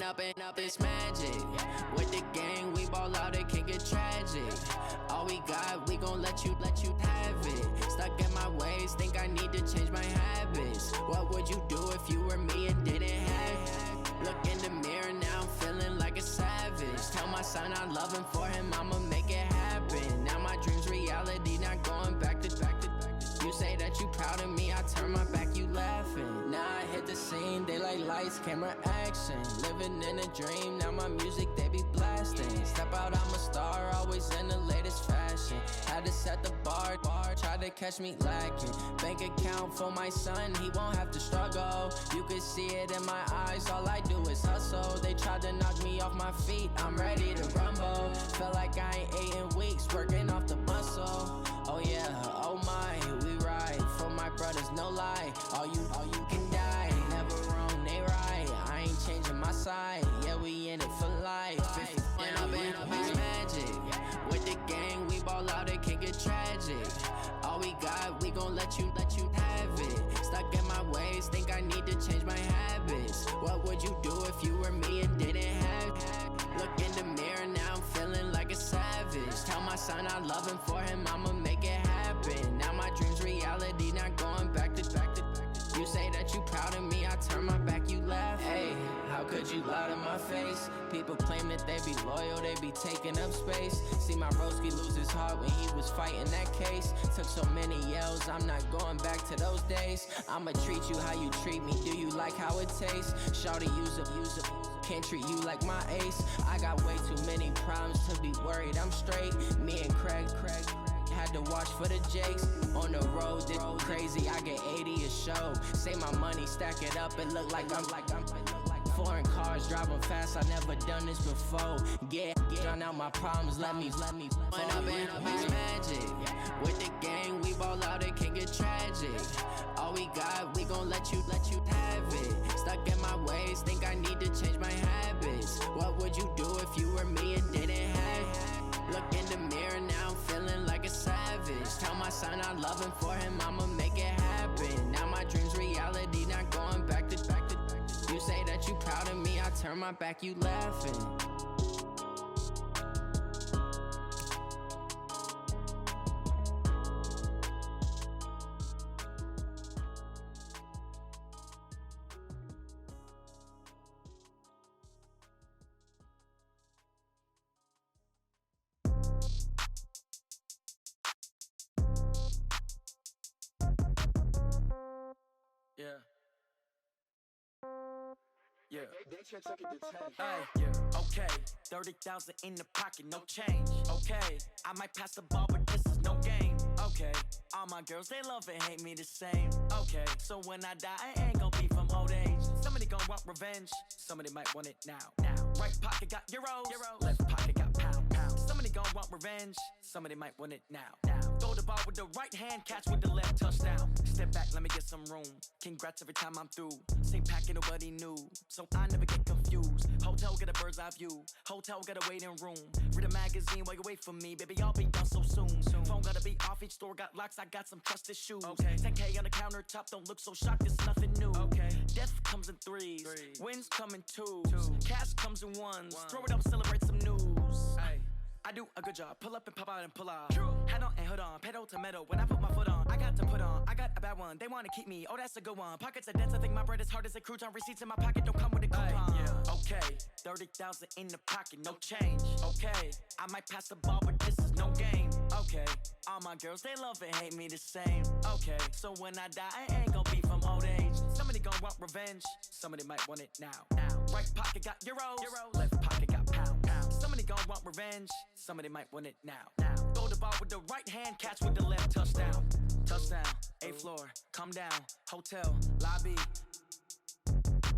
up, it's magic. With the gang, we ball out, it can get tragic. All we got, we gon' let you have it. Stuck in my ways, think I need to change my habits. What would you do if you were me and didn't have it? Look in the mirror, now I'm feeling like a savage. Tell my son I love him, for him I'ma make it happen. Now my dream's reality, not going back to. You say that you proud of me, I turn my back, you laughing. Now I hit the scene, they like lights, camera, action. Living in a dream, now my music, they be blasting. Step out, I'm a star, always in the latest fashion. Had to set the bar, try to catch me lacking. Bank account for my son, he won't have to struggle. You can see it in my eyes, all I do is hustle. They tried to knock me off my feet, I'm ready to rumble. Felt like I ain't ate in weeks, working off the muscle. Oh yeah, oh my, we ride for my brothers, no lie. All you can die, never wrong, they right. I ain't changing my side, yeah, we in it for life. And up, it's magic. With the gang, we ball out, it can get tragic. All we got, we gon' let you have it. Stuck in my ways, think I need to change my habits. What would you do if you were me and didn't have it? Look in the mirror, now I'm feeling like a savage. Tell my son I love him, for him I'ma make it happen. Now my dream's reality, not going back to. You say that you proud of me, I turn my back, you laugh. Hey, how could you lie to my face? People claim that they be loyal, they be taking up space. See my broski lose his heart when he was fighting that case. Took so many yells, I'm not going back to those days. I'ma treat you how you treat me, do you like how it tastes? Shawty, use up, can't treat you like my ace. I got way too many problems to be worried, I'm straight. Me and Craig had to watch for the Jakes. On the road, this crazy, I get 80 a show. Say my money, stack it up, it look like I'm foreign cars, driving fast, I never done this before. Yeah, drown out my problems, let me Up, it's magic. With the gang, we ball out, it can get tragic. All we got, we gon' let you have it. Stuck in my ways, think I need to change my habits. What would you do if you were me and didn't have it? Look in the mirror, now I'm feeling like a savage. Tell my son I love him, for him I'ma make it happen. Now my dream's reality, not going back to. You say that you proud of me, I turn my back, you laughing. Yeah. Yeah. They should take it to 10. Hey, yeah. Okay. 30,000 in the pocket, no change. Okay. I might pass the ball, but this is no game. Okay. All my girls, they love and hate me the same. Okay. So when I die, I ain't gon' be from old age. Somebody gon' want revenge. Somebody might want it now. Right pocket got euros. Left pocket got pound. Somebody gon' want revenge. Somebody might want it now. Throw the ball with the right hand, catch with the left, touchdown. Step back, let me get some room. Congrats every time I'm through. Same packet, nobody knew, so I never get confused. Hotel get a bird's eye view. Hotel get a waiting room. Read a magazine while you wait for me, baby. I'll be done so soon. Phone gotta be off, each store got locks. I got some trusted shoes. 10K on the countertop, don't look so shocked. It's nothing new. Death comes in threes. Wins come in twos. Cash comes in ones. Throw it up, celebrate some news. I do a good job, pull up and pop out and pull out. Head on and hood on, pedal to metal. When I put my foot on, I got to put on. I got a bad one, they wanna keep me, oh that's a good one. Pockets are dense, I think my bread is hard as a crouton. Receipts in my pocket don't come with a coupon. Okay, 30,000 in the pocket, no change. Okay, I might pass the ball, but this is no game. Okay, all my girls, they love and hate me the same. Okay, so when I die, I ain't gon' be from old age. Somebody gon' want revenge, somebody might want it now. Right pocket got euros. Left pocket got pound. Somebody gon' want revenge, somebody might want it now. Throw the ball with the right hand, catch with the left, touchdown. Touchdown, 8th floor, come down, hotel, lobby.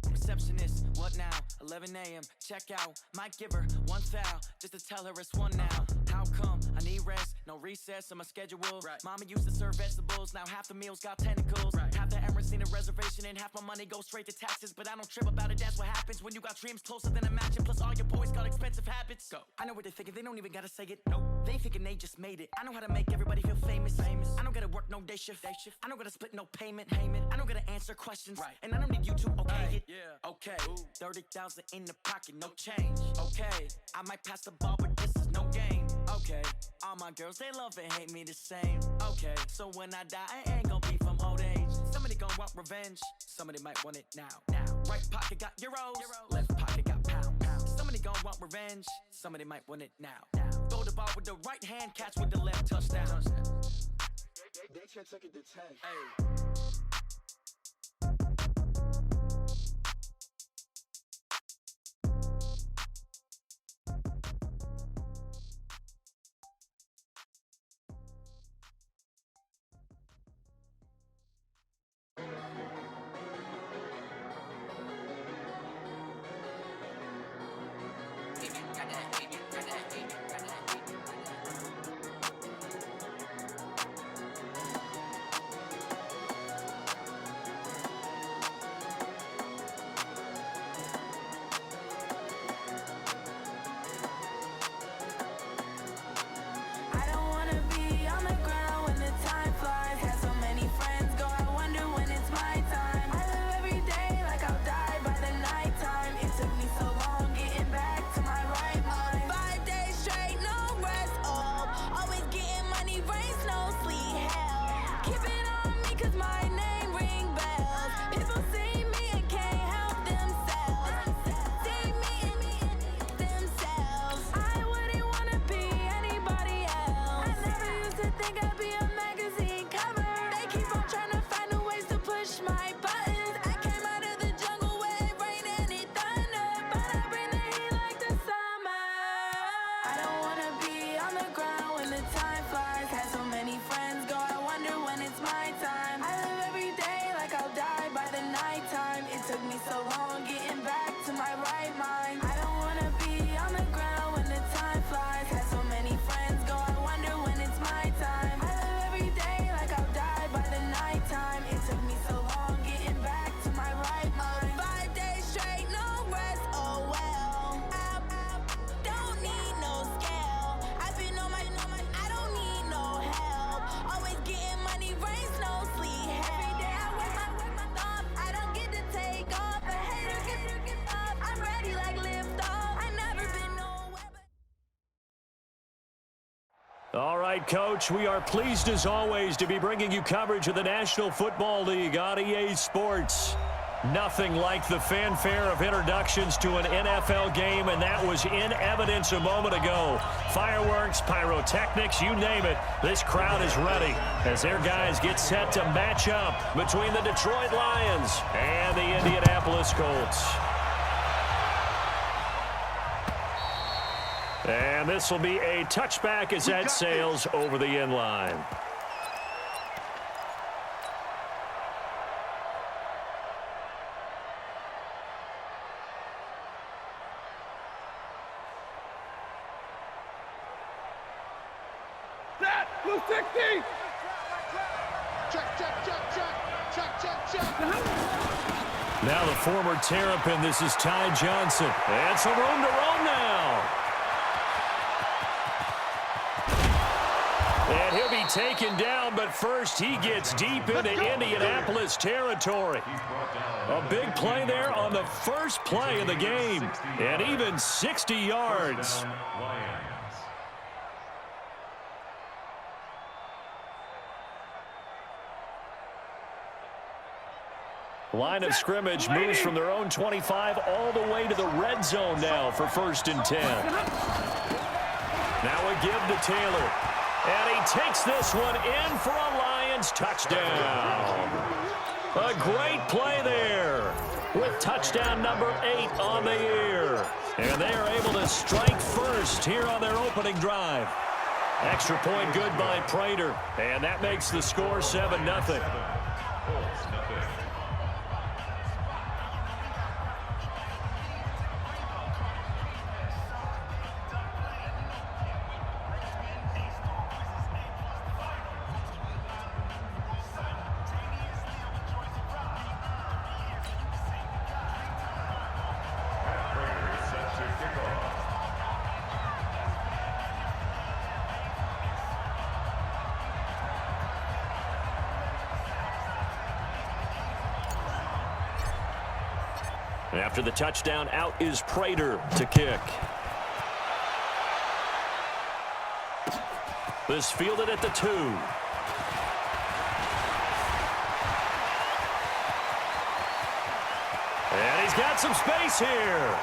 Receptionist, what now? 11 a.m., check out. Might give her one foul, just to tell her it's one now. How come? I need rest, no recess in my schedule. Mama used to serve vegetables, now half the meals got tentacles. Half the Emirates seen a reservation and half my money goes straight to taxes. But I don't trip about it, that's what happens when you got dreams closer than a mansion. Plus all your boys got expensive habits. Go. I know what they're thinking, they don't even gotta say it. No, they thinking they just made it. I know how to make everybody feel famous. I don't gotta work no day shift. I don't gotta split no payment. I don't gotta answer questions. Right. And I don't need you to okay it. Yeah. Okay. 30,000 in the pocket, no change. Okay. I might pass the ball, but this is no game. Okay. All my girls, they love and hate me the same. Okay. So when I die, I ain't gonna be from old age. Somebody gonna want revenge. Somebody might want it now. Right pocket got euros. Left pocket got pounds. Somebody gonna want revenge. Somebody might want it now. Throw the ball with the right hand, catch with the left, touchdown. They can't take it to 10. Hey. All right, Coach, we are pleased as always to be bringing you coverage of the National Football League on EA Sports. Nothing like the fanfare of introductions to an NFL game, and that was in evidence a moment ago. Fireworks, pyrotechnics, you name it. This crowd is ready as their guys get set to match up between the Detroit Lions and the Indianapolis Colts. And this will be a touchback as that sails over the end line. Blue 60! Check. Now the former Terrapin, this is Ty Johnson. And some room to roam now. And he'll be taken down, but first he gets deep into Indianapolis territory. A big play there on the first play of the game. And even 60 yards. Line of scrimmage moves from their own 25 all the way to the red zone now for 1st and 10. Now a give to Taylor. And he takes this one in for a Lions touchdown. A great play there with touchdown number 8 on the year. And they are able to strike first here on their opening drive. Extra point good by Prater. And that makes the score 7-0. After the touchdown, out is Prater to kick. This fielded at the 2. And he's got some space here.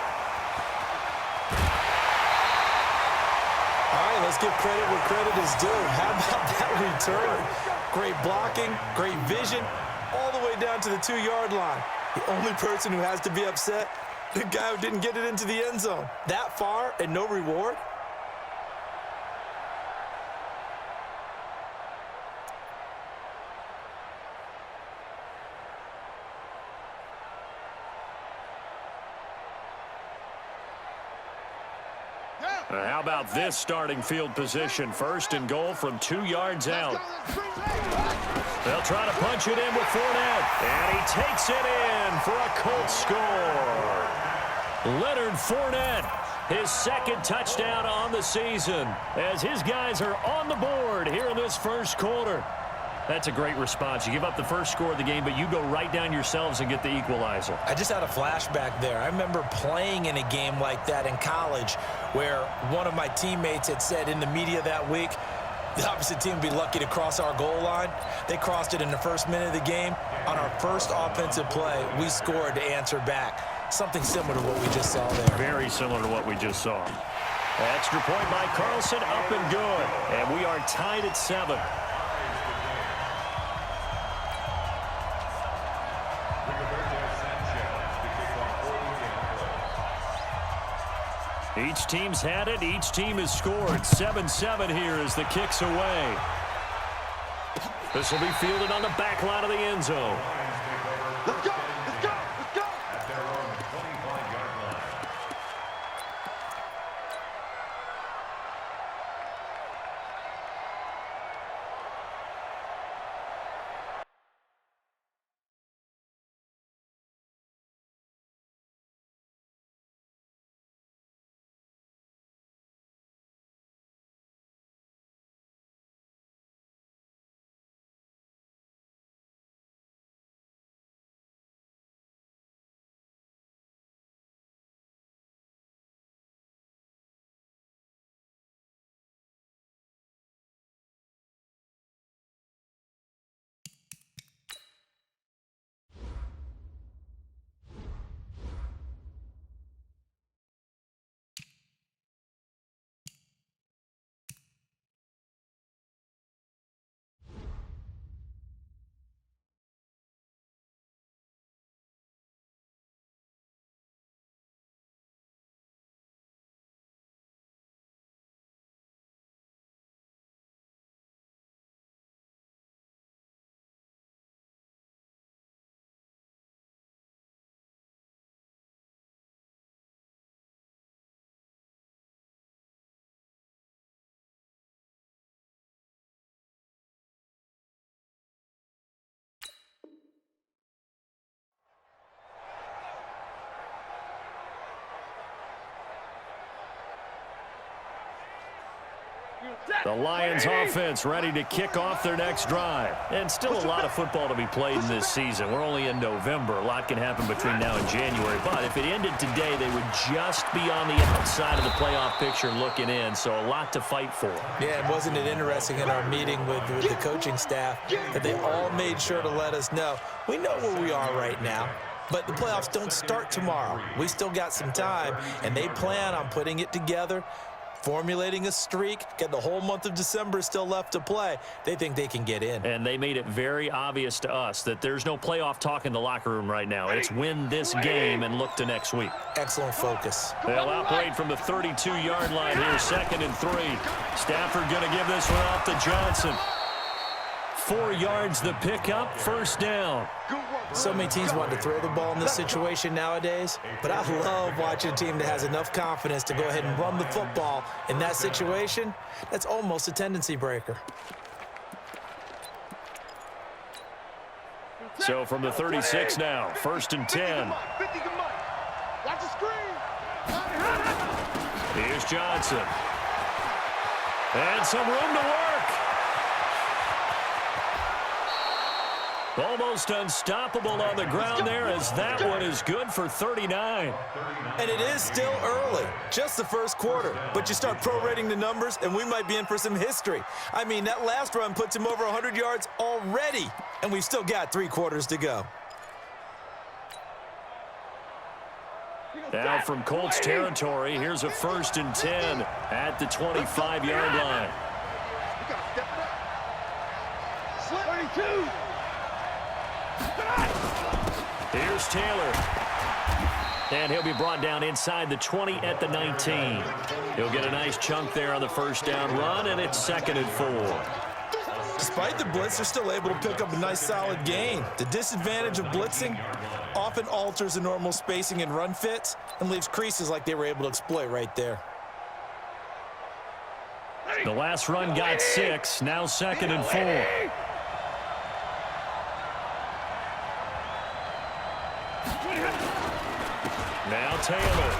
All right, let's give credit where credit is due. How about that return? Great blocking, great vision, all the way down to the 2-yard line. The only person who has to be upset, the guy who didn't get it into the end zone. That far and no reward? How about this starting field position? 1st and goal from 2 yards out. They'll try to punch it in with Fournette. And he takes it in for a Colts score. Leonard Fournette, his 2nd touchdown on the season, as his guys are on the board here in this first quarter. That's a great response. You give up the first score of the game, but you go right down yourselves and get the equalizer. I just had a flashback there. I remember playing in a game like that in college where one of my teammates had said in the media that week, the opposite team would be lucky to cross our goal line. They crossed it in the first minute of the game. On our first offensive play, we scored to answer back. Something similar to what we just saw there. Very similar to what we just saw. Extra point by Carlson, up and good. And we are tied at 7. Each team's had it. Each team has scored. 7-7 here as the kick's away. This will be fielded on the back line of the end zone. Let's go! Let's go! Let's go! At their own 25-yard line. The Lions offense ready to kick off their next drive. And still a lot of football to be played in this season. We're only in November. A lot can happen between now and January. But if it ended today, they would just be on the outside of the playoff picture looking in. So a lot to fight for. Yeah, and wasn't it interesting in our meeting with the coaching staff that they all made sure to let us know, we know where we are right now. But the playoffs don't start tomorrow. We still got some time, and they plan on putting it together, formulating a streak, get the whole month of December still left to play. They think they can get in. And they made it very obvious to us that there's no playoff talk in the locker room right now. It's win this game and look to next week. Excellent focus. They'll operate from the 32-yard line here, 2nd and 3. Stafford going to give this one off to Johnson. 4 yards the pickup, 1st down. So many teams want to throw the ball in this situation nowadays, but I love watching a team that has enough confidence to go ahead and run the football in that situation. That's almost a tendency breaker. So from the 36 now, 1st and 10. Here's Johnson. And some room to work. Almost unstoppable on the ground there, as that one is good for 39. And it is still early, just the first quarter. But you start prorating the numbers, and we might be in for some history. I mean, that last run puts him over 100 yards already, and we've still got 3 quarters to go. Now from Colts territory, here's a 1st and 10 at the 25-yard line. 22. Here's Taylor. And he'll be brought down inside the 20 at the 19. He'll get a nice chunk there on the 1st down run, and it's 2nd and 4. Despite the blitz, they're still able to pick up a nice solid gain. The disadvantage of blitzing often alters the normal spacing and run fits and leaves creases like they were able to exploit right there. The last run got 6, now 2nd and 4. Now Taylor.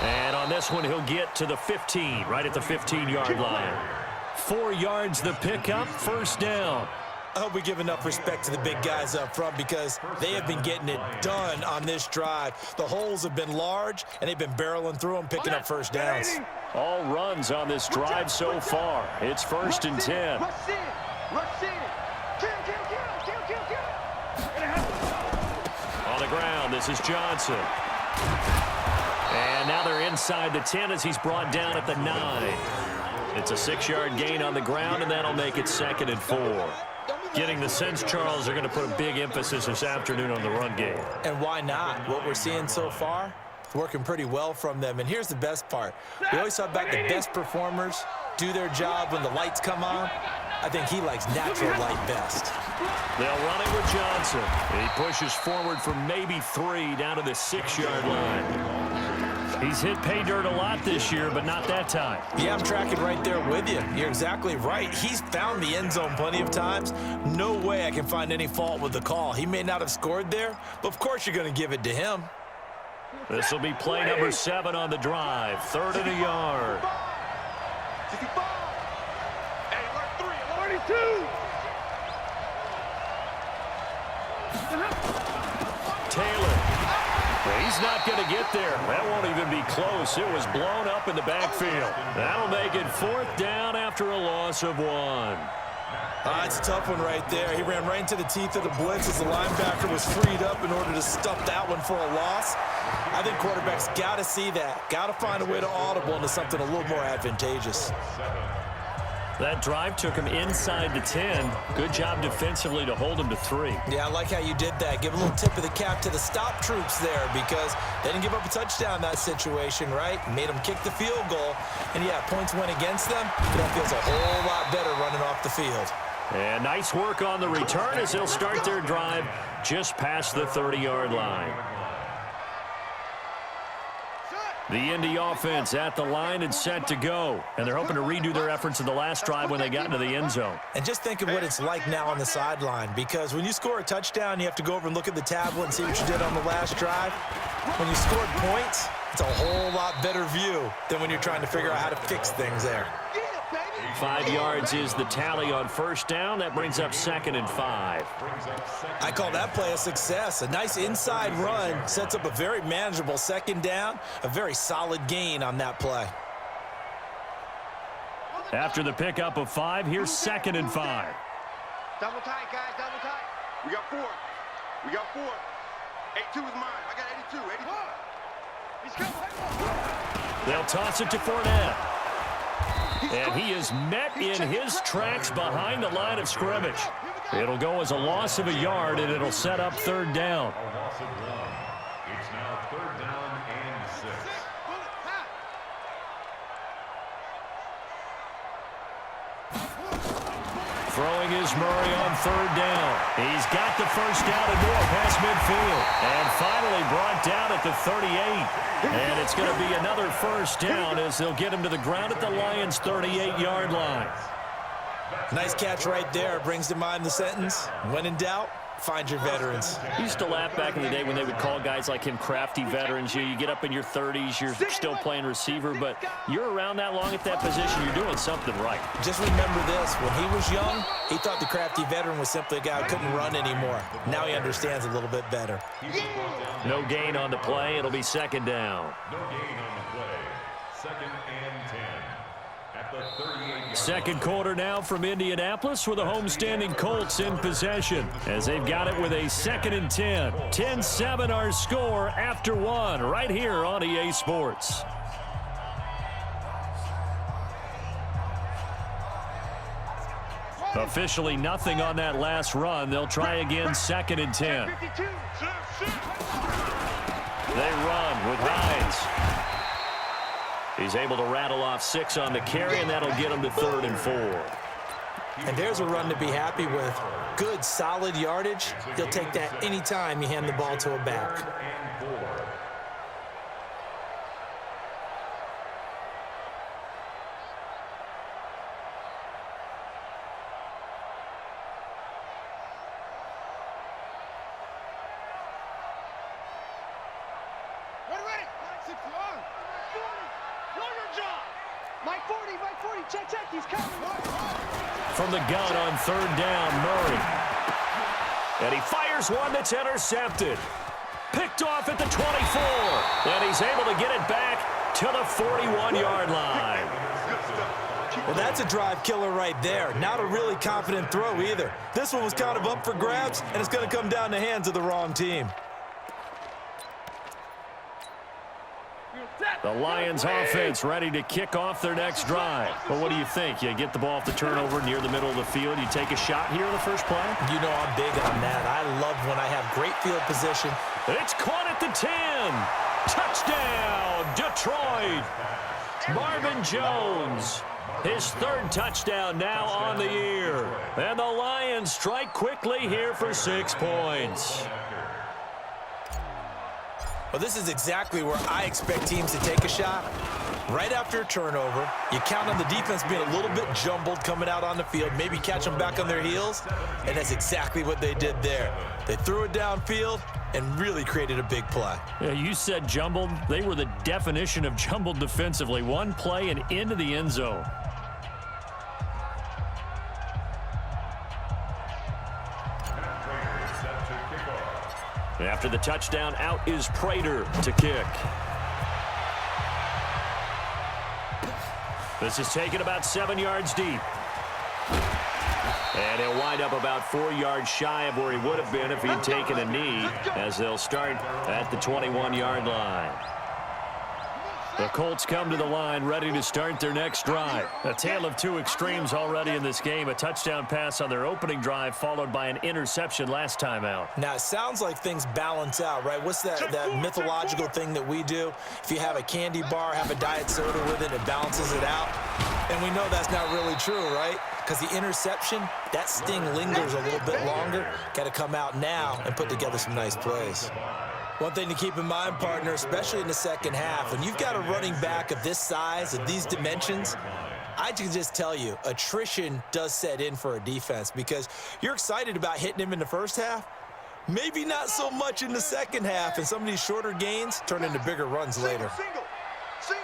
And on this one, he'll get to the 15, right at the 15-yard line. 4 yards the pickup, 1st down. I hope we give enough respect to the big guys up front because they have been getting it done on this drive. The holes have been large, and they've been barreling through them, picking up 1st downs. All runs on this drive so far. It's 1st and 10. On the ground, this is Johnson. And now they're inside the 10 as he's brought down at the 9. It's a 6-yard gain on the ground, and that'll make it 2nd and 4. Getting the sense, Charles, they're going to put a big emphasis this afternoon on the run game. And why not? What we're seeing so far, working pretty well from them. And here's the best part. We always talk about the best performers do their job when the lights come on. I think he likes natural light best. They'll run it with Johnson. He pushes forward for maybe 3 down to the 6-yard line. He's hit pay dirt a lot this year, but not that time. Yeah, I'm tracking right there with you. You're exactly right. He's found the end zone plenty of times. No way I can find any fault with the call. He may not have scored there, but of course you're going to give it to him. This will be play number 7 on the drive. 3rd and a yard. 32. Taylor. He's not going to get there. That won't even be close. It was blown up in the backfield. That'll make it 4th down after a loss of 1. It's a tough one right there. He ran right into the teeth of the blitz as the linebacker was freed up in order to stuff that one for a loss. I think quarterbacks got to see that. Got to find a way to audible into something a little more advantageous. That drive took him inside the 10. Good job defensively to hold him to 3. Yeah, I like how you did that. Give a little tip of the cap to the stop troops there because they didn't give up a touchdown in that situation, right? Made them kick the field goal. And, yeah, points went against them, but that feels a whole lot better running off the field. And nice work on the return as they'll start their drive just past the 30-yard line. The Indy offense at the line and set to go. And they're hoping to redo their efforts in the last drive when they got into the end zone. And just think of what it's like now on the sideline, because when you score a touchdown, you have to go over and look at the tablet and see what you did on the last drive. When you scored points, it's a whole lot better view than when you're trying to figure out how to fix things there. 5 yards is the tally on 1st down. That brings up 2nd and 5. I call that play a success. A nice inside run sets up a very manageable 2nd down, a very solid gain on that play. After the pickup of 5, here's 2nd and 5. Double tight, guys, double tight. We got 4. We got 4. 82 is mine. I got 82. 82. They'll toss it to Fournette. And he is met in his tracks behind the line of scrimmage. It'll go as a loss of a yard, and it'll set up 3rd down. A loss of 1. It's now 3rd down and 6. Throwing is Murray on 3rd down. He's got the 1st down and more past midfield. And finally brought down at the 38. And it's going to be another 1st down as they'll get him to the ground at the Lions' 38-yard line. Nice catch right there. Brings to mind the sentence, when in doubt, find your veterans. I used to laugh back in the day when they would call guys like him crafty veterans. You get up in your 30s, you're still playing receiver, but you're around that long at that position, you're doing something right. Just remember this, when he was young, he thought the crafty veteran was simply a guy who couldn't run anymore. Now he understands a little bit better. No gain on the play. It'll be second down. No gain on the play. Second and 10. At the 38-yard Second quarter now from Indianapolis with the homestanding Colts in possession as they've got it with a 2nd and 10. 10-7 our score after one right here on EA Sports. Officially nothing on that last run. They'll try again 2nd and 10. They run with Hines. He's able to rattle off 6 on the carry, and that'll get him to 3rd and 4. And there's a run to be happy with. Good, solid yardage. He'll take that anytime you hand the ball to a back. From the gun on 3rd down, Murray. And he fires one that's intercepted. Picked off at the 24. And he's able to get it back to the 41-yard line. Well, that's a drive killer right there. Not a really confident throw either. This one was kind of up for grabs, and it's going to come down the hands of the wrong team. The Lions offense ready to kick off their next drive. Well, what do you think? You get the ball off the turnover near the middle of the field. You take a shot here in the first play? You know I'm big on that. I love when I have great field position. It's caught at the 10. Touchdown, Detroit. Marvin Jones. His 3rd touchdown now on the year. And the Lions strike quickly here for 6 points. Well, this is exactly where I expect teams to take a shot. Right after a turnover, you count on the defense being a little bit jumbled coming out on the field, maybe catch them back on their heels, and that's exactly what they did there. They threw it downfield and really created a big play. Yeah, you said jumbled. They were the definition of jumbled defensively. One play and into the end zone. After the touchdown, out is Prater to kick. This is taken about 7 yards deep. And he'll wind up about 4 yards shy of where he would have been if he'd taken a knee, as they'll start at the 21-yard line. The Colts come to the line ready to start their next drive. A tale of 2 extremes already in this game. A touchdown pass on their opening drive followed by an interception last time out. Now, it sounds like things balance out, right? What's that mythological thing that we do? If you have a candy bar, have a diet soda with it, it balances it out. And we know that's not really true, right? Because the interception, that sting lingers a little bit longer. Got to come out now and put together some nice plays. One thing to keep in mind, partner, especially in the second half, when you've got a running back of this size, of these dimensions, I can just tell you, attrition does set in for a defense because you're excited about hitting him in the first half, maybe not so much in the second half, and some of these shorter gains turn into bigger runs later. Single.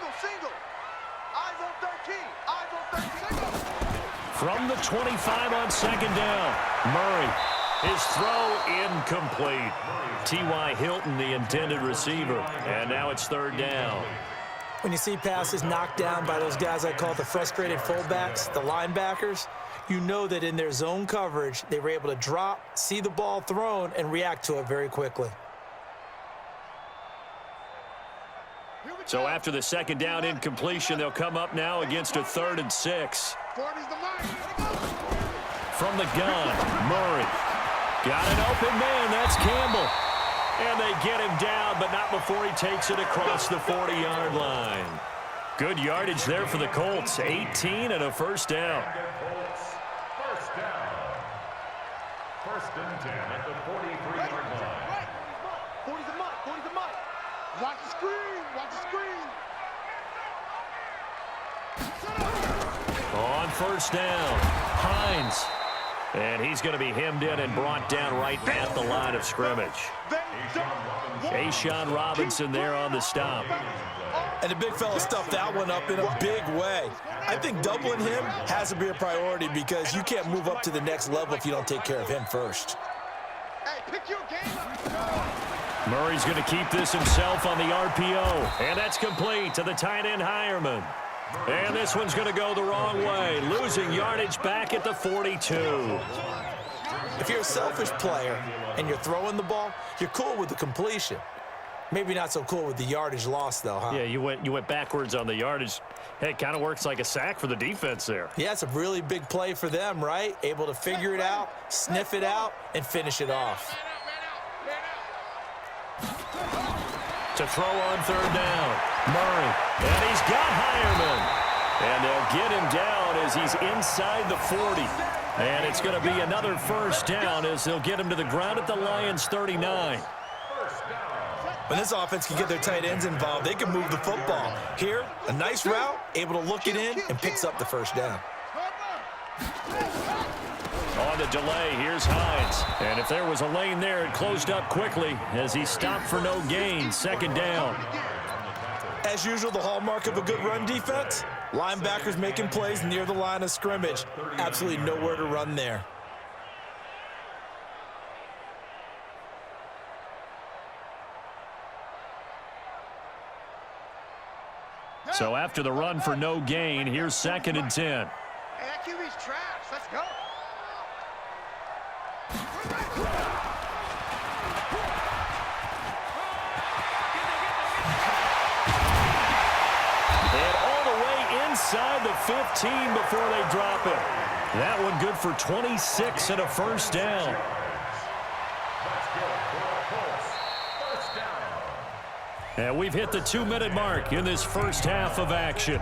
Eyes on 13. Eyes on 13. From the 25 on 2nd down, Murray. His throw incomplete. T.Y. Hilton, the intended receiver. And now it's 3rd down. When you see passes knocked down by those guys I call the frustrated fullbacks, the linebackers, you know that in their zone coverage, they were able to drop, see the ball thrown, and react to it very quickly. So after the 2nd down incompletion, they'll come up now against a 3rd and 6. From the gun, Murray. Got an open man, that's Campbell. And they get him down, but not before he takes it across the 40-yard line. Good yardage there for the Colts, 18 and a 1st down. First down. 1st and 10 at the 43-yard line. 40's a mutt. 40's a mutt. Watch the screen. Watch the screen. On 1st down, Hines. And he's going to be hemmed in and brought down right at the line of scrimmage. A'Shawn Robinson there on the stop. And the big fella stuffed that one up in a big way. I think doubling him has to be a priority because you can't move up to the next level if you don't take care of him first. Murray's going to keep this himself on the RPO. And that's complete to the tight end Hireman. And this one's going to go the wrong way, losing yardage back at the 42. If you're a selfish player and you're throwing the ball, you're cool with the completion. Maybe not so cool with the yardage loss, though, huh? Yeah, you went backwards on the yardage. Hey, it kind of works like a sack for the defense there. Yeah, it's a really big play for them, right? Able to figure it out, sniff it out, and finish it off. To throw on third down, Murray. And he's got Hireman. And they'll get him down as he's inside the 40. And it's going to be another first down as they'll get him to the ground at the Lions' 39. When this offense can get their tight ends involved, they can move the football. Here, a nice route, able to look it in, and picks up the first down. On the delay, here's Hines. And if there was a lane there, it closed up quickly as he stopped for no gain. Second down. As usual, the hallmark of a good run defense, linebackers making plays near the line of scrimmage. Absolutely nowhere to run there. So after the run for no gain, here's 2nd and 10. Hey, that QB's trash. Let's go. And all the way inside the 15 before they drop it. That one good for 26 and a first down. And we've hit the 2-minute mark in this first half of action.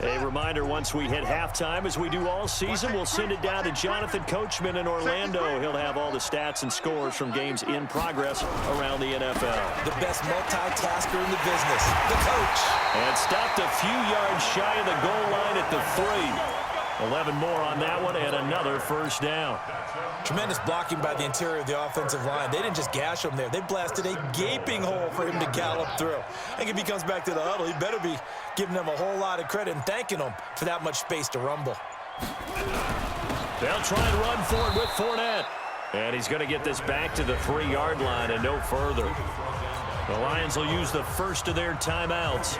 A reminder, once we hit halftime, as we do all season, we'll send it down to Jonathan Coachman in Orlando. He'll have all the stats and scores from games in progress around the NFL. The best multitasker in the business, the coach. And stopped a few yards shy of the goal line at the 3. 11 more on that one, and another first down. Tremendous blocking by the interior of the offensive line. They didn't just gash him there. They blasted a gaping hole for him to gallop through. I think if he comes back to the huddle, he better be giving them a whole lot of credit and thanking them for that much space to rumble. They'll try and run for it with Fournette. And he's going to get this back to the 3-yard line and no further. The Lions will use the first of their timeouts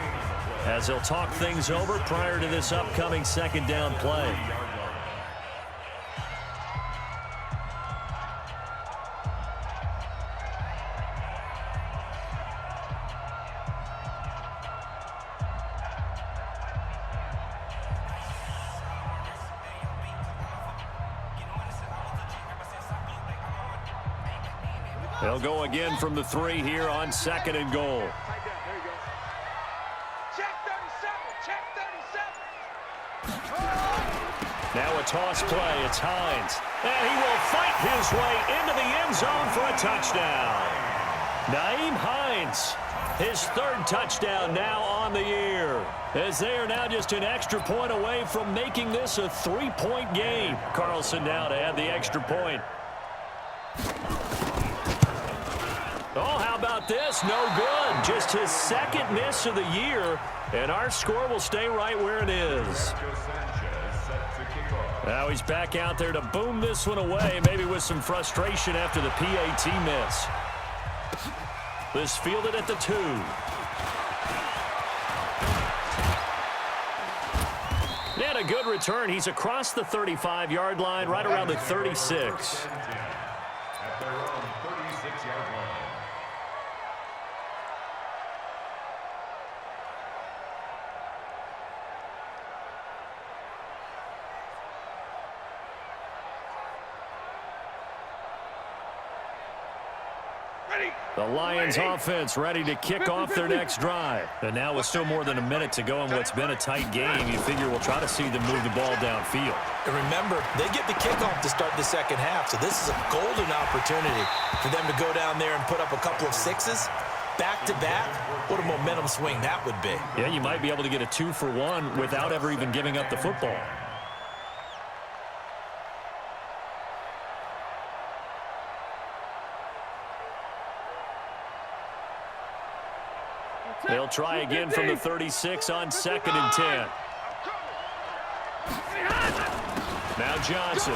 as they'll talk things over prior to this upcoming second down play. They'll go again from the 3 here on 2nd and goal. Now a toss play. It's Hines. And he will fight his way into the end zone for a touchdown. Nyheim Hines, his 3rd touchdown now on the year, as they are now just an extra point away from making this a 3-point game. Carlson now to add the extra point. Oh, how about this? No good. Just his 2nd miss of the year, and our score will stay right where it is. Now he's back out there to boom this one away, maybe with some frustration after the PAT miss. This fielded at the 2. And a good return. He's across the 35-yard line, right around the 36. At their own 36-yard line. The Lions offense ready to kick off their next drive. And now with still more than a minute to go in what's been a tight game, you figure we'll try to see them move the ball downfield. And remember, they get the kickoff to start the second half, so this is a golden opportunity for them to go down there and put up a couple of 6s back-to-back, what a momentum swing that would be. Yeah, you might be able to get a 2-for-1 without ever even giving up the football. They'll try again from the 36 on 2nd and 10. Now Johnson.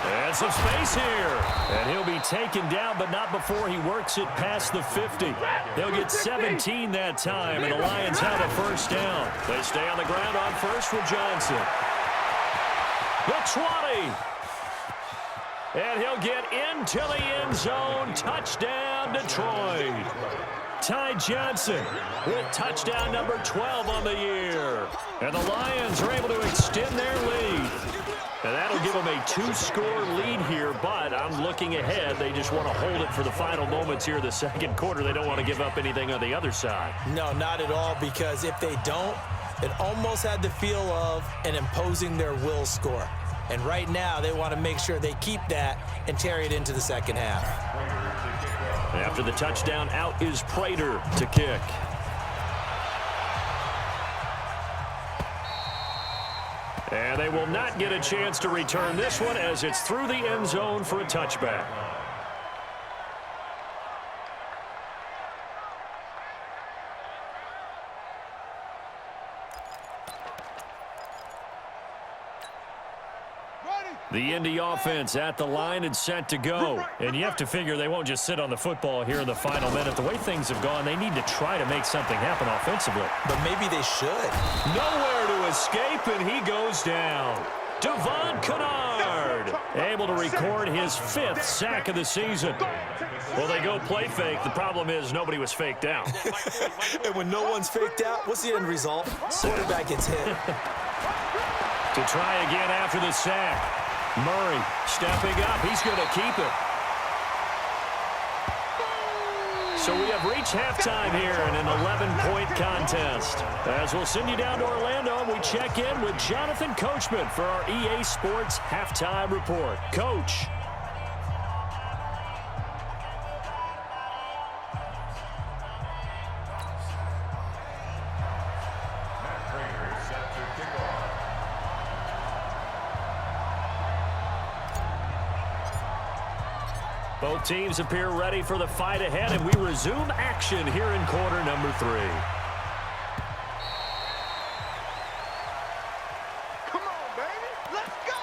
And some space here. And he'll be taken down, but not before he works it past the 50. They'll get 17 that time, and the Lions have a first down. They stay on the ground on first with Johnson. The 20. And he'll get into the end zone. Touchdown, Detroit. Ty Johnson with touchdown number 12 on the year. And the Lions are able to extend their lead. And that'll give them a 2-score lead here, but I'm looking ahead. They just want to hold it for the final moments here in the second quarter. They don't want to give up anything on the other side. No, not at all, because if they don't, it almost had the feel of an imposing their will score. And right now, they want to make sure they keep that and carry it into the second half. After the touchdown, out is Prater to kick. And they will not get a chance to return this one as it's through the end zone for a touchback. The Indy offense at the line and set to go. And you have to figure they won't just sit on the football here in the final minute. The way things have gone, they need to try to make something happen offensively. But maybe they should. Nowhere to escape, and he goes down. Devon Kennard able to record his 5th sack of the season. Well, they go play fake. The problem is nobody was faked out. And when no one's faked out, what's the end result? Quarterback gets hit. To try again after the sack. Murray stepping up. He's going to keep it. So we have reached halftime here in an 11-point contest. As we'll send you down to Orlando, we check in with Jonathan Coachman for our EA Sports Halftime Report. Coach. Both teams appear ready for the fight ahead, and we resume action here in quarter number 3. Come on, baby. Let's go.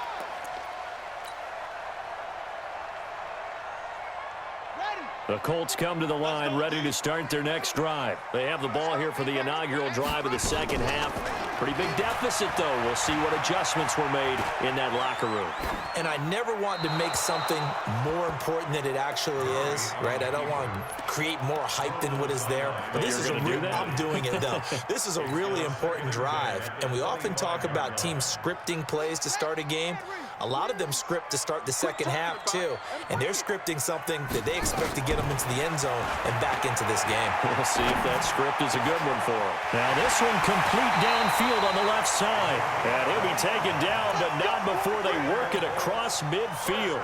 The Colts come to the line ready to start their next drive. They have the ball here for the inaugural drive of the second half. Pretty big deficit, though. We'll see what adjustments were made in that locker room. And I never want to make something more important than it actually is, right? I don't want to create more hype than what is there. But this is I'm doing it, though. This is a really important drive. And we often talk about teams scripting plays to start a game. A lot of them script to start the second half, too. And they're scripting something that they expect to get them into the end zone and back into this game. We'll see if that script is a good one for them. Now this one complete downfield on the left side. And he'll be taken down, but not before they work it across midfield.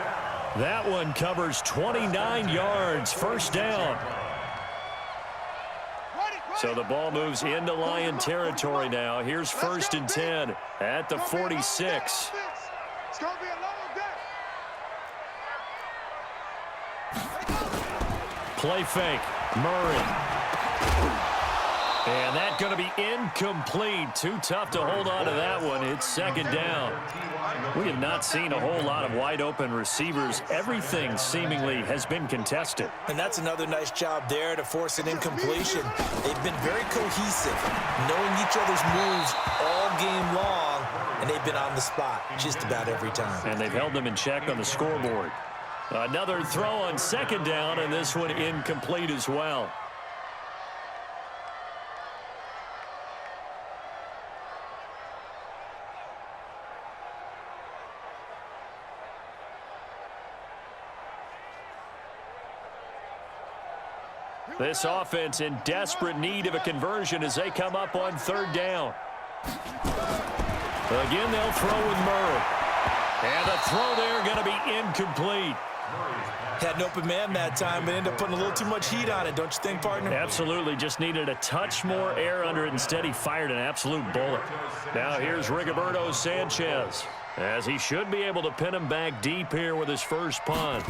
That one covers 29 yards. First down. So the ball moves into Lion territory now. Here's 1st and 10 at the 46. It's going to be a long day. Play fake. Murray. And that's going to be incomplete. Too tough to hold on to that one. It's second down. We have not seen a whole lot of wide-open receivers. Everything seemingly has been contested. And that's another nice job there to force an incompletion. They've been very cohesive, knowing each other's moves all game long, and they've been on the spot just about every time. And they've held them in check on the scoreboard. Another throw on second down, and this one incomplete as well. This offense in desperate need of a conversion as they come up on third down. Again, they'll throw with Murray. And the throw there going to be incomplete. Had an open man that time, but ended up putting a little too much heat on it, don't you think, partner? Absolutely. Just needed a touch more air under it. Instead, he fired an absolute bullet. Now here's Rigoberto Sanchez, as he should be able to pin him back deep here with his first punt.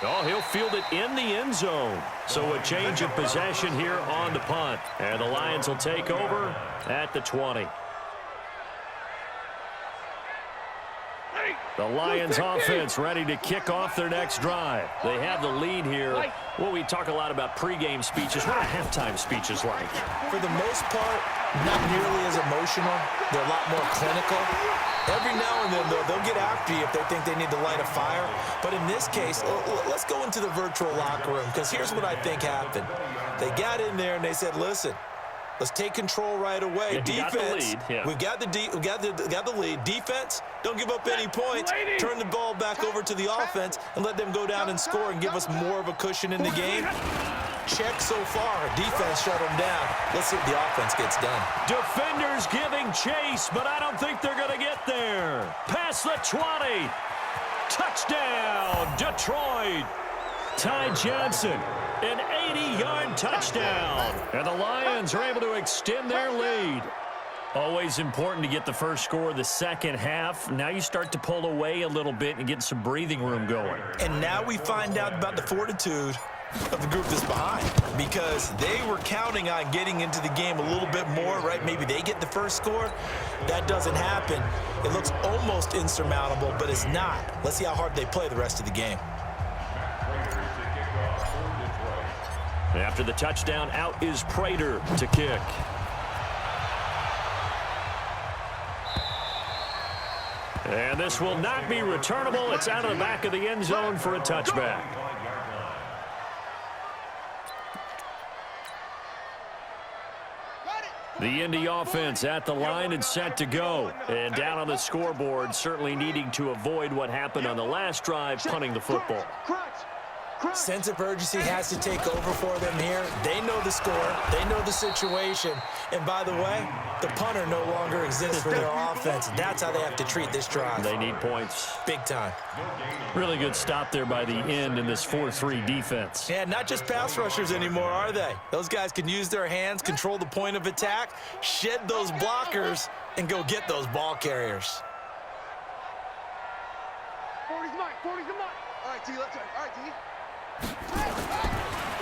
Oh, he'll field it in the end zone. So a change of possession here on the punt. And the Lions will take over at the 20. The Lions offense ready to kick off their next drive. They have the lead here. Well, we talk a lot about pregame speeches. What are halftime speeches like? For the most part, not nearly as emotional. They're a lot more clinical. Every now and then, though, they'll get after you if they think they need to light a fire. But in this case, let's go into the virtual locker room, because here's what I think happened. They got in there and they said, listen, let's take control right away. Defense, we've got the lead. Defense, don't give up any points. Turn the ball back over to the offense and let them go down and score and give us more of a cushion in the game. Check so far. Defense shut them down. Let's see if the offense gets done. Defenders giving chase, but I don't think they're going to get there. Past the 20. Touchdown, Detroit. Ty Johnson, an 80-yard touchdown. And the Lions are able to extend their lead. Always important to get the first score of the second half. Now you start to pull away a little bit and get some breathing room going. And now we find out about the fortitude of the group that's behind, because they were counting on getting into the game a little bit more, right? Maybe they get the first score. That doesn't happen. It looks almost insurmountable, but it's not. Let's see how hard they play the rest of the game. After the touchdown, out is Prater to kick. And this will not be returnable. It's out of the back of the end zone for a touchback. The Indy offense at the line and set to go. And down on the scoreboard, certainly needing to avoid what happened on the last drive, punting the football. Sense of urgency has to take over for them here. They know the score. They know the situation. And by the way, the punter no longer exists for their offense. That's how they have to treat this drive. They need points. Big time. Really good stop there by the end in this 4-3 defense. Yeah, not just pass rushers anymore, are they? Those guys can use their hands, control the point of attack, shed those blockers, and go get those ball carriers. 40's mine. 40's mine. All right, T, let's go. All right, T.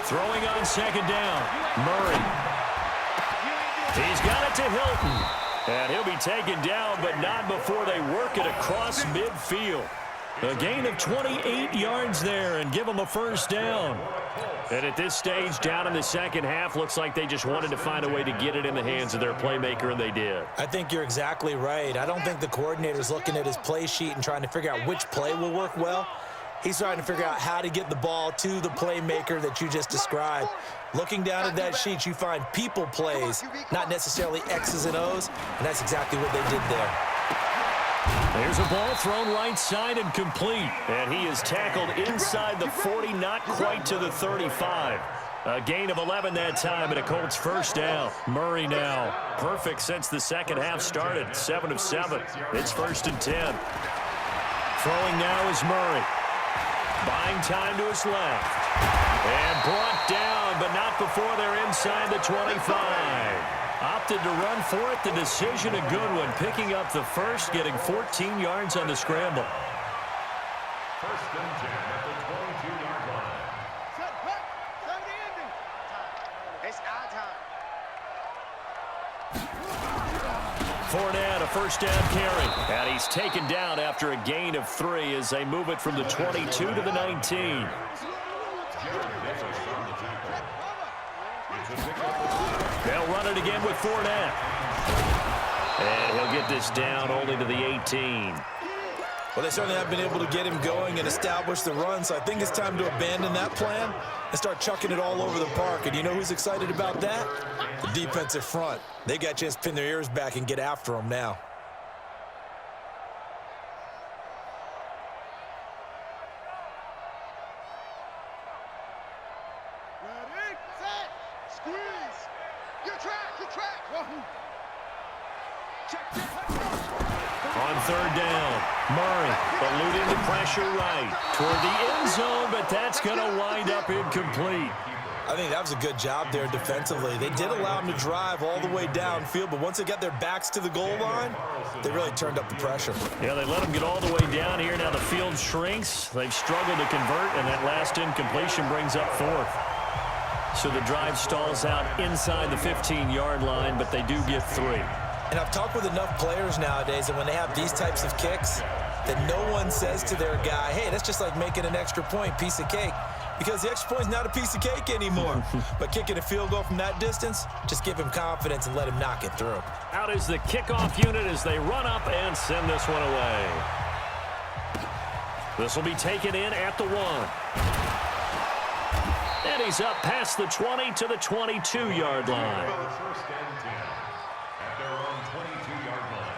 Throwing on second down, Murray. He's got it to Hilton. And he'll be taken down, but not before they work it across midfield. A gain of 28 yards there and give them a first down. And at this stage, down in the second half, looks like they just wanted to find a way to get it in the hands of their playmaker, and they did. I think you're exactly right. I don't think the coordinator's looking at his play sheet and trying to figure out which play will work well. He's trying to figure out how to get the ball to the playmaker that you just described. Looking down at that sheet, you find people plays, not necessarily X's and O's, and that's exactly what they did there. There's a ball thrown right side and complete, and he is tackled inside the 40, not quite to the 35. A gain of 11 that time, and a Colts first down. Murray now, perfect since the second half started, 7 of 7. It's 1st and 10. Throwing now is Murray. Buying time to his left. And brought down, but not before they're inside the 25. Opted to run for it. The decision a good one. Picking up the first, getting 14 yards on the scramble. 1st and 10 at the 22-yard line. It's our time. Fournette, a first down carry. And he's taken down after a gain of 3 as they move it from the 22 to the 19. They'll run it again with Fournette. And he'll get this down only to the 18. Well, they certainly have been able to get him going and establish the run, so I think it's time to abandon that plan and start chucking it all over the park. And you know who's excited about that? The defensive front. They got a chance to pin their ears back and get after him now. Ready, set, squeeze. Your track, your track. Wahoo. On third down, Murray eluding the pressure right toward the end zone, but that's going to wind up incomplete. I think that was a good job there defensively. They did allow them to drive all the way downfield, but once they got their backs to the goal line, they really turned up the pressure. Yeah, they let them get all the way down here. Now the field shrinks. They've struggled to convert, and that last incompletion brings up fourth. So the drive stalls out inside the 15-yard line, but they do get 3. And I've talked with enough players nowadays that when they have these types of kicks, that no one says to their guy, hey, that's just like making an extra point, piece of cake. Because the extra point's not a piece of cake anymore. But kicking a field goal from that distance, just give him confidence and let him knock it through. Out is the kickoff unit as they run up and send this one away. This will be taken in at the 1. And he's up past the 20 to the 22-yard line. First and 10 at their own 22-yard line.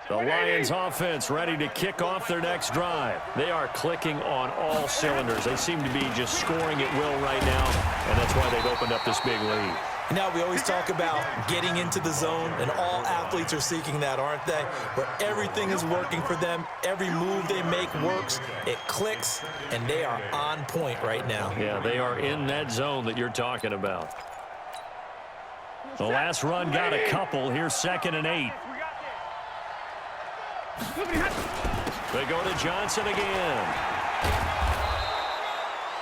The Lions offense ready to kick off their next drive. They are clicking on all cylinders. They seem to be just scoring at will right now, and that's why they've opened up this big lead. Now, we always talk about getting into the zone, and all athletes are seeking that, aren't they? Where everything is working for them. Every move they make works. It clicks, and they are on point right now. Yeah, they are in that zone that you're talking about. The last run got a couple. Here's 2nd and 8. They go to Johnson again.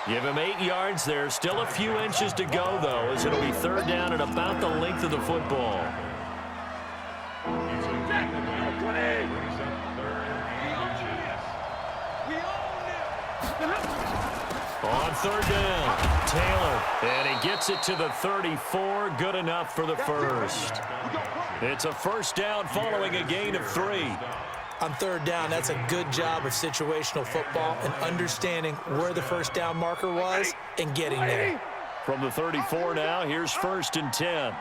Give him 8 yards there. Still a few inches to go, though, as it'll be 3rd down at about the length of the football. On 3rd down, Taylor, and he gets it to the 34. Good enough for the first. It's a 1st down following a gain of 3. On 3rd down, that's a good job of situational football and understanding where the 1st down marker was and getting there. From the 34 now, here's 1st and 10.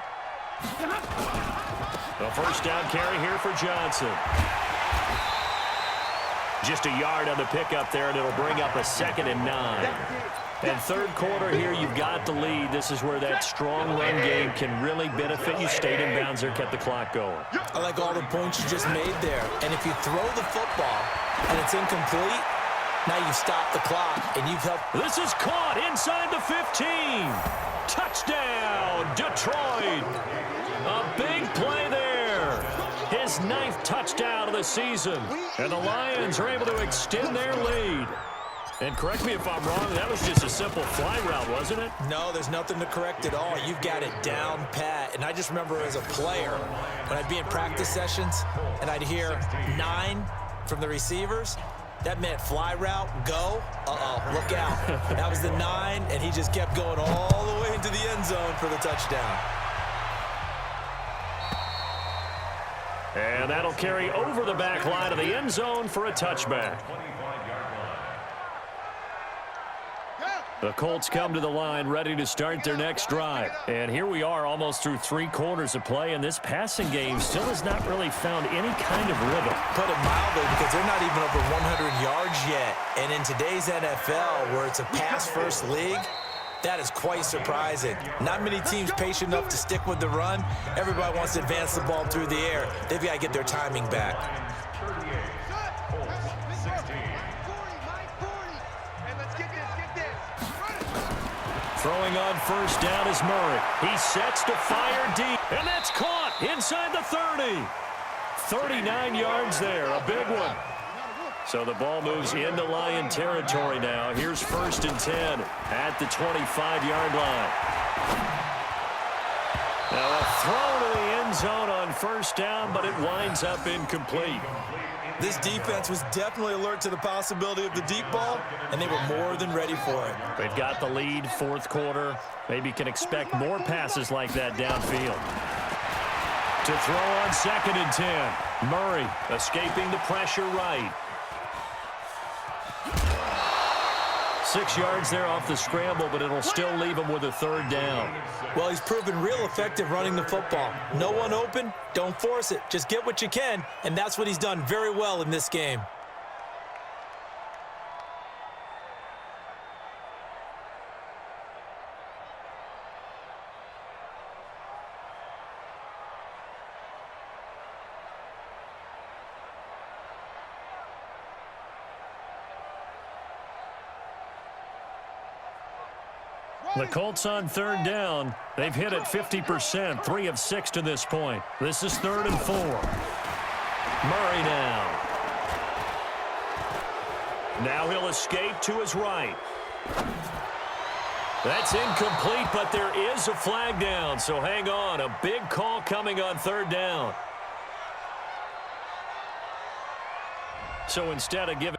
The 1st down carry here for Johnson. Just a yard on the pickup there, and it'll bring up a 2nd and 9. And 3rd quarter here, you've got the lead. This is where that strong run game can really benefit you. Stayed in bounds there, kept the clock going. I like all the points you just made there. And if you throw the football and it's incomplete, now you've stopped the clock and you've helped. This is caught inside the 15. Touchdown, Detroit. A big play there. His 9th touchdown of the season. And the Lions are able to extend their lead. And correct me if I'm wrong, that was just a simple fly route, wasn't it? No, there's nothing to correct at all. You've got it down pat. And I just remember as a player, when I'd be in practice sessions and I'd hear 9 from the receivers, that meant fly route, go, look out. That was the 9, and he just kept going all the way into the end zone for the touchdown. And that'll carry over the back line of the end zone for a touchback. The Colts come to the line ready to start their next drive. And here we are almost through 3 quarters of play, and this passing game still has not really found any kind of rhythm. Put it mildly, because they're not even over 100 yards yet. And in today's NFL, where it's a pass-first league, that is quite surprising. Not many teams patient enough to stick with the run. Everybody wants to advance the ball through the air. They've got to get their timing back. Throwing on 1st down is Murray. He sets to fire deep, and that's caught inside the 30. 39 yards there, a big one. So the ball moves into Lion territory now. Here's 1st and 10 at the 25-yard line. Now a throw to the end zone on 1st down, but it winds up incomplete. This defense was definitely alert to the possibility of the deep ball, and they were more than ready for it. They've got the lead, 4th quarter. Maybe can expect more passes like that downfield. To throw on 2nd and 10. Murray escaping the pressure right. 6 yards there off the scramble, but it'll still leave him with a 3rd down. Well, he's proven real effective running the football. No one open, don't force it. Just get what you can, and that's what he's done very well in this game. The Colts on 3rd down. They've hit it 50%, 3 of 6 to this point. This is 3rd and 4. Murray now. Now he'll escape to his right. That's incomplete, but there is a flag down, so hang on. A big call coming on 3rd down. So instead of giving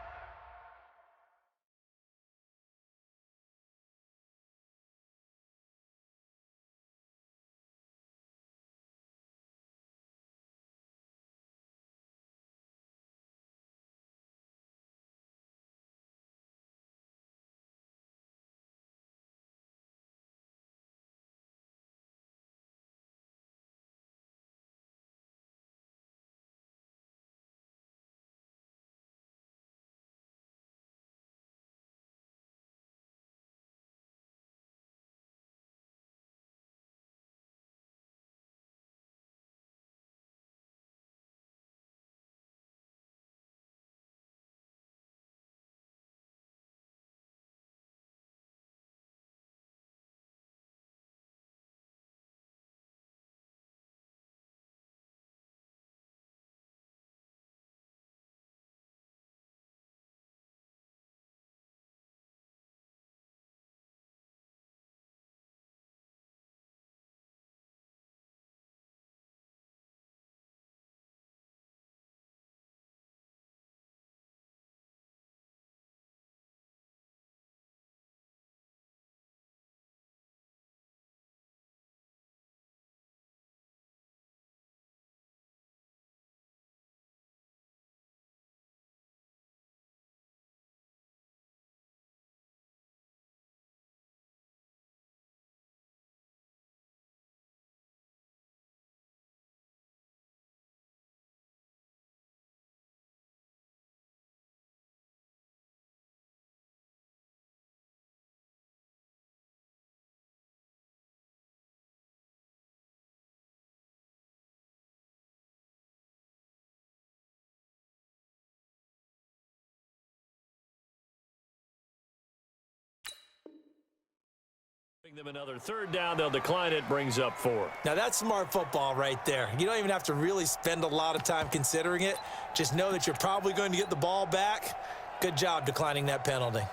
them another 3rd down, they'll decline it, brings up 4. Now that's smart football right there. You don't even have to really spend a lot of time considering it. Just know that you're probably going to get the ball back. Good job declining that penalty.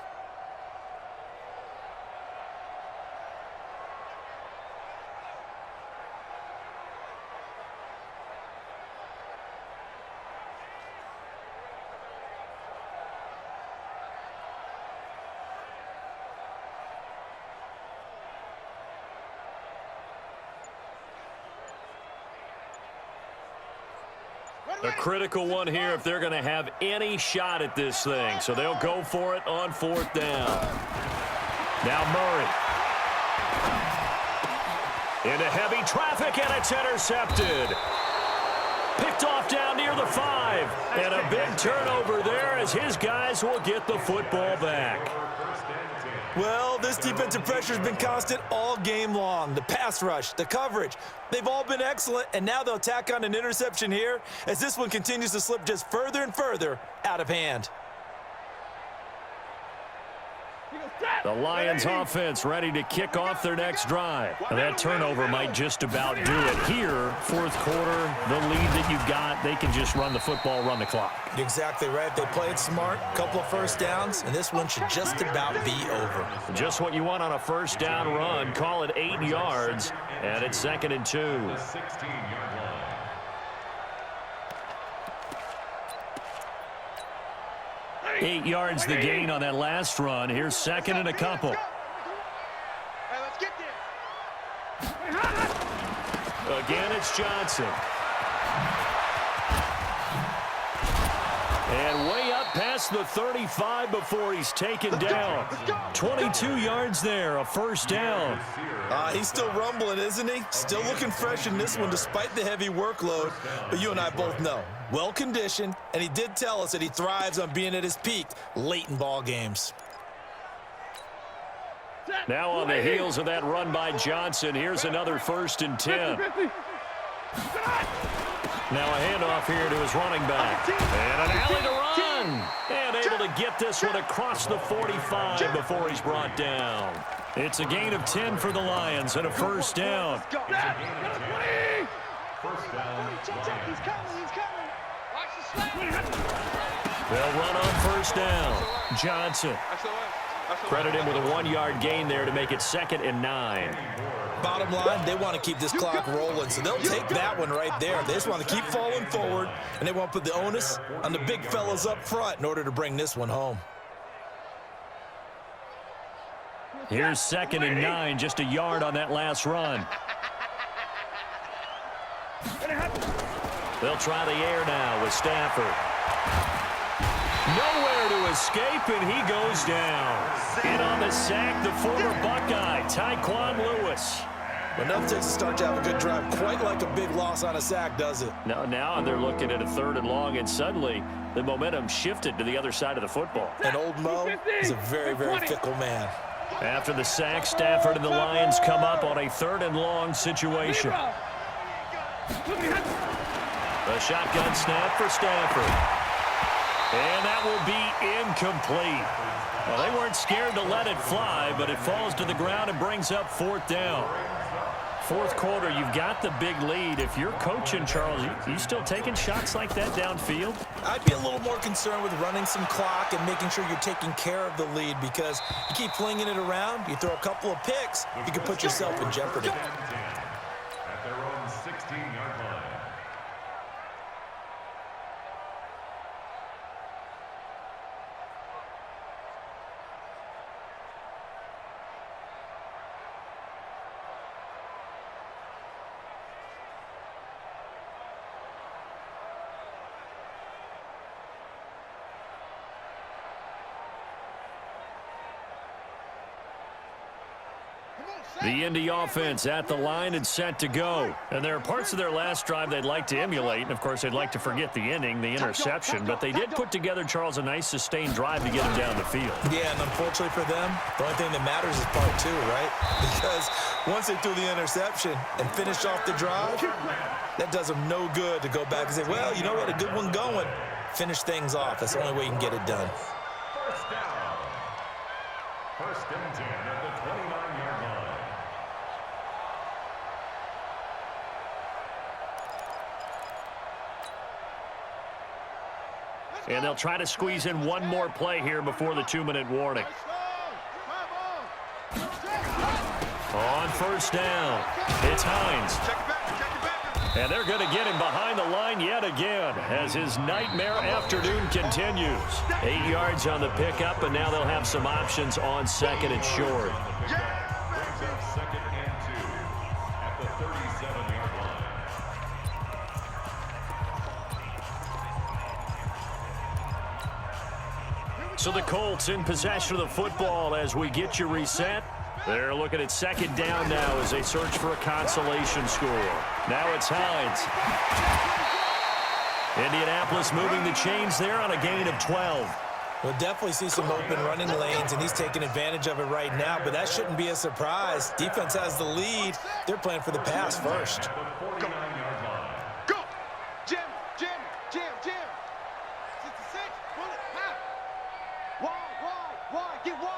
A critical one here if they're going to have any shot at this thing. So they'll go for it on 4th down. Now Murray. Into heavy traffic, and it's intercepted. Picked off down near the 5. And a big turnover there as his guys will get the football back. Well, this defensive pressure has been constant all game long. The pass rush, the coverage, they've all been excellent, and now they'll tack on an interception here as this one continues to slip just further and further out of hand. The Lions offense ready to kick off their next drive. And that turnover might just about do it here. 4th quarter, the lead that you've got, they can just run the football, run the clock. You're exactly right. They played smart, couple of 1st downs, and this one should just about be over. Just what you want on a 1st down run. Call it 8 yards, and it's 2nd and 2. 16-yard line. 8 yards the gain on that last run. Here's 2nd and a couple. Hey, let's get there. Again, it's Johnson. And way up past the 35 before he's taken down. 22 yards there, a first down. He's still rumbling, isn't he? Still looking fresh in this one despite the heavy workload. But you and I both know, well-conditioned, and he did tell us that he thrives on being at his peak late in ball games. Now on the heels of that run by Johnson, here's another 1st and 10. Now a handoff here to his running back. And an alley to run. And able to get this one across the 45 before he's brought down. It's a gain of 10 for the Lions and a first down. First down. They'll run on first down. Johnson. Credit him with a 1-yard gain there to make it 2nd and 9. Bottom line, they want to keep this clock rolling, so they'll take that one right there. They just want to keep falling forward, and they want to put the onus on the big fellas up front in order to bring this one home. Here's 2nd and 9, just a yard on that last run. They'll try the air now with Stafford. Nowhere to escape, and he goes down. In on the sack, the former Buckeye, Tyquan Lewis. But nothing takes a start to have a good drive quite like a big loss on a sack, does it? Now they're looking at a 3rd and long, and suddenly the momentum shifted to the other side of the football. And old Mo is a very, very fickle man. After the sack, Stafford and the Lions come up on a 3rd and long situation. The shotgun snap for Stafford. And that will be incomplete. Well, they weren't scared to let it fly, but it falls to the ground and brings up 4th down. 4th quarter, you've got the big lead. If you're coaching, Charles, you still taking shots like that downfield? I'd be a little more concerned with running some clock and making sure you're taking care of the lead, because you keep flinging it around, you throw a couple of picks, you can put yourself in jeopardy. At their own 16-yard line. The Indy offense at the line and set to go. And there are parts of their last drive they'd like to emulate. And, of course, they'd like to forget the inning, the interception. But they did put together, Charles, a nice sustained drive to get them down the field. Yeah, and unfortunately for them, the only thing that matters is part 2, right? Because once they threw the interception and finished off the drive, that does them no good to go back and say, well, you know what, a good one going. Finish things off. That's the only way you can get it done. First down. 1st and 10 at the 29-yard line. And they'll try to squeeze in one more play here before the 2-minute warning. On first down, it's Hines. And they're going to get him behind the line yet again as his nightmare afternoon continues. 8 yards on the pickup, and now they'll have some options on 2nd and short. Brings up 2nd and 2 at the 37-yard line. So the Colts in possession of the football as we get you reset. They're looking at 2nd down now as they search for a consolation score. Now it's Hines. Indianapolis moving the chains there on a gain of 12. We'll definitely see some open running lanes, and he's taking advantage of it right now, but that shouldn't be a surprise. Defense has the lead. They're playing for the pass first. The 49-yard line. Go! Jim! 66, pull it, pass! Wide, get wide!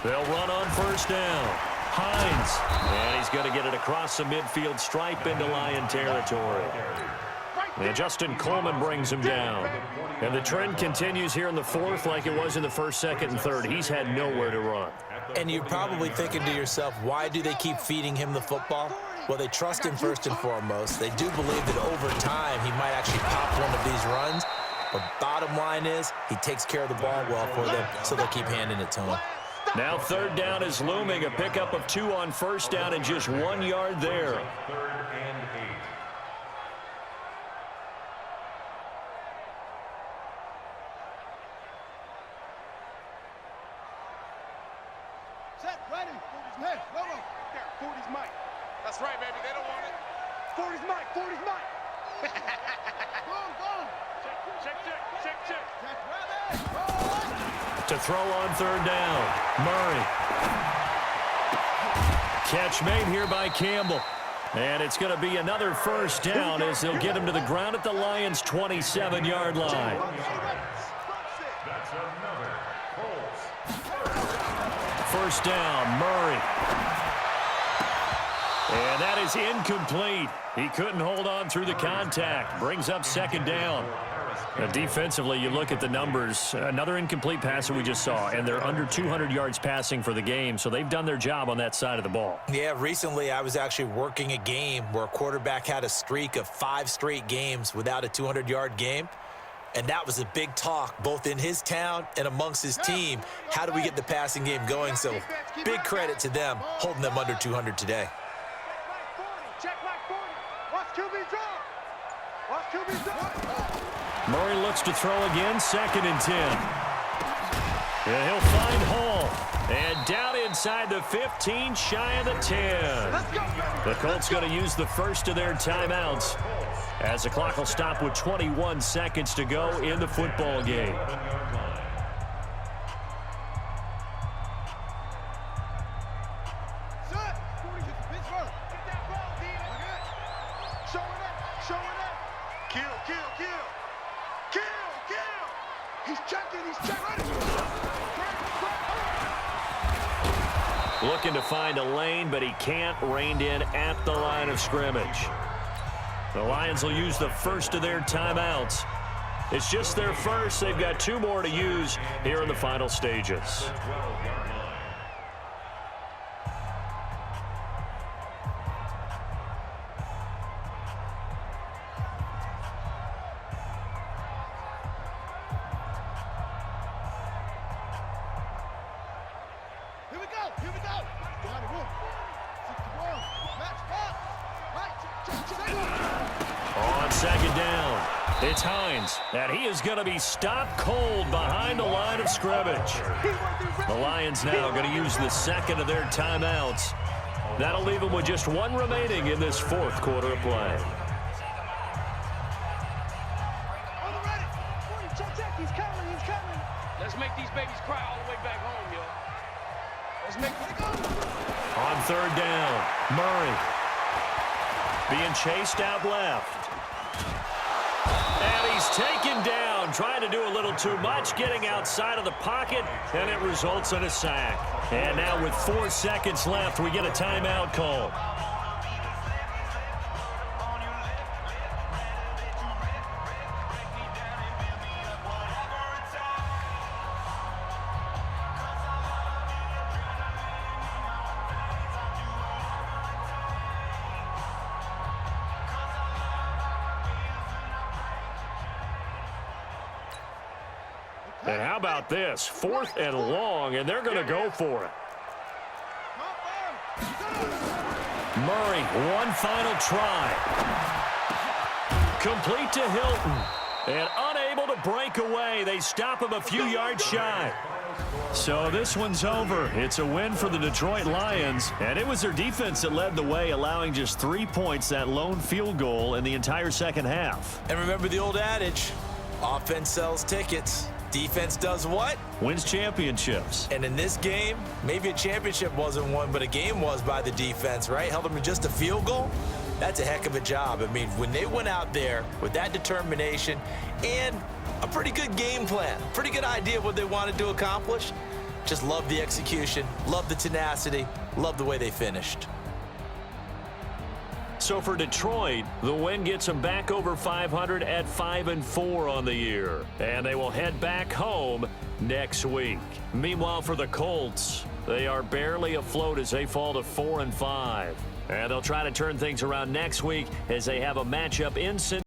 They'll run on first down. Hines. And he's going to get it across the midfield stripe into Lion territory. And Justin Coleman brings him down. And the trend continues here in the 4th like it was in the 1st, 2nd, and 3rd. He's had nowhere to run. And you're probably thinking to yourself, why do they keep feeding him the football? Well, they trust him first and foremost. They do believe that over time he might actually pop one of these runs. But bottom line is he takes care of the ball well for them, so they'll keep handing it to him. Now 3rd down is looming. A pickup of 2 on first down and just 1 yard there. 3rd and 8. Hey, Lobo. There, 40's Mike. That's right, baby. They don't want it. 40's Mike. 40's Mike. Go. Check. To throw on third down. Murray. Catch made here by Campbell. And it's going to be another first down as they'll get him to the ground at the Lions' 27-yard line. That's another Colts. First down, Murray. And that is incomplete. He couldn't hold on through the contact. Brings up second down. Now, defensively, you look at the numbers. Another incomplete passer we just saw, and they're under 200 yards passing for the game, so they've done their job on that side of the ball. Yeah, recently I was actually working a game where a quarterback had a streak of 5 straight games without a 200-yard game, and that was a big talk both in his town and amongst his team. How do we get the passing game going? So big credit to them holding them under 200 today. Check like 40. Watch QB draw. Watch QB draw. Murray looks to throw again, 2nd and 10. And he'll find Hall. And down inside the 15, shy of the 10. The Colts going to use the first of their timeouts as the clock will stop with 21 seconds to go in the football game. Looking to find a lane, but he can't. Reined in at the line of scrimmage. The Lions will use the first of their timeouts. It's just their first. They've got 2 more to use here in the final stages. On second down, it's Hines, and he is going to be stopped cold behind the line of scrimmage. The Lions now going to use the second of their timeouts. That'll leave them with just 1 remaining in this 4th quarter of play. He's coming. Let's make these babies cry all the way back home, yo. Let's make it go. On third down, Murray being chased out left. And he's taken down, trying to do a little too much, getting outside of the pocket, and it results in a sack. And now with 4 seconds left, we get a timeout call. And how about this? 4th and long, and they're going to go for it. Murray, one final try. Complete to Hilton. And unable to break away. They stop him a few yards shy. So this one's over. It's a win for the Detroit Lions. And it was their defense that led the way, allowing just 3 points, that lone field goal in the entire second half. And remember the old adage, offense sells tickets. Defense does what? Wins championships. And in this game, maybe a championship wasn't won, but a game was by the defense, right? Held them to just a field goal. That's a heck of a job. I mean, when they went out there with that determination and a pretty good game plan, pretty good idea of what they wanted to accomplish, just love the execution, love the tenacity, love the way they finished. So for Detroit, the win gets them back over 500 at 5-4 on the year. And they will head back home next week. Meanwhile, for the Colts, they are barely afloat as they fall to 4-5. And they'll try to turn things around next week as they have a matchup in Cincinnati.